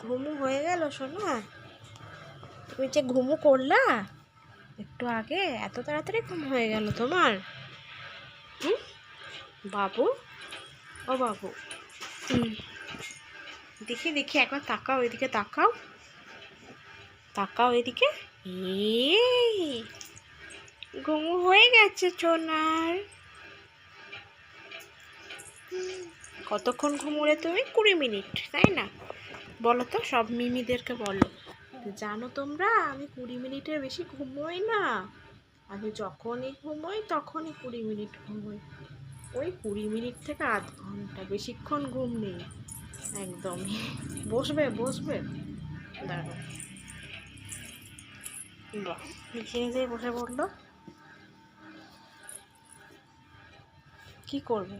ঘুমু হয়ে গেল সোনা? তুমি যে ঘুমু করলা একটু আগে, এত তাড়াতাড়ি ঘুম হয়ে গেল তোমার? হুম, বাবু, ও বাবু, দেখি দেখি একবার তাকাও, এদিকে তাকাও, তাকাও এদিকে। এই ঘুমু হয়ে গেছে সোনার। কতক্ষণ ঘুমোলে তুমি? 20 মিনিট, তাই না? বলো তো, সব মিমিদেরকে বলো, জানো তোমরা আমি 20 মিনিটের বেশি ঘুমোই না। আমি যখনই ঘুমোই তখনই 20 মিনিট ঘুমোই। ওই 20 মিনিট থেকে আধ ঘন্টা, বেশিক্ষণ ঘুম নেই একদমই। বসবে বসবে, দাঁড়াও। বাহ, নিজে নিজেই বসে পড়লো। কি করবে?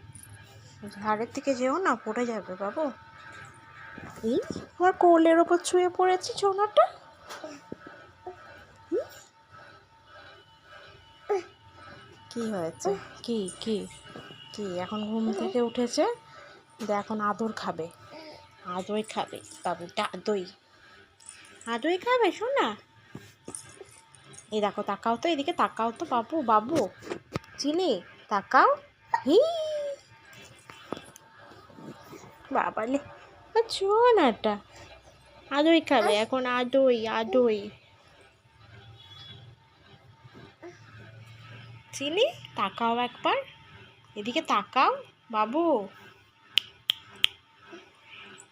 ধারের থেকে যেও না, পড়ে যাবে বাবু। এই আমার কোলের ওপর শুয়ে পড়েছে সোনাটা। কি হয়েছে? কি কি কি এখন ঘুম থেকে উঠেছে, এখন আদর খাবে, আদই খাবে বাবুটা, আদই আদই খাবে শোনা। এই দেখো, তাকাও তো এদিকে, তাকাও তো বাবু, বাবু চিনি, তাকাও। হি বাবালে, সোনাটা আদই খাবে এখন, আদই আদই। চিনি, তাকাও একবার এদিকে, তাকাও বাবু।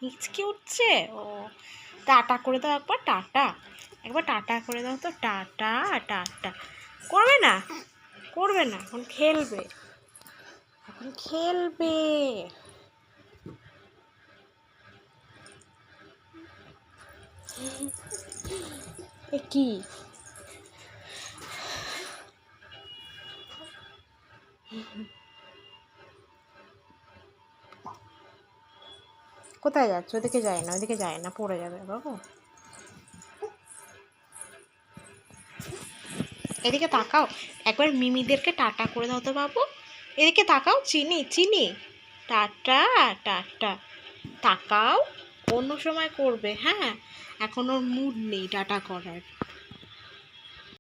হিচকে উঠছে, ও টাটা করে দাও একবার, টাটা একবার, টাটা করে দাও তো, টাটা টাটা। করবে না, করবে না, এখন খেলবে, এখন খেলবে। এ কি? কোথায় যাচ্ছ? ওদিকে যায় না, ওদিকে যায় না, পড়ে যাবে বাবু। এদিকে তাকাও একবার, মিমিদেরকে টাটা করে দাও তো বাবু। এদিকে তাকাও, চিনি চিনি, টাটা টাটা। তাকাও, অন্য সময় করবে, হ্যাঁ এখন ওর মুড নেই টাটা করার।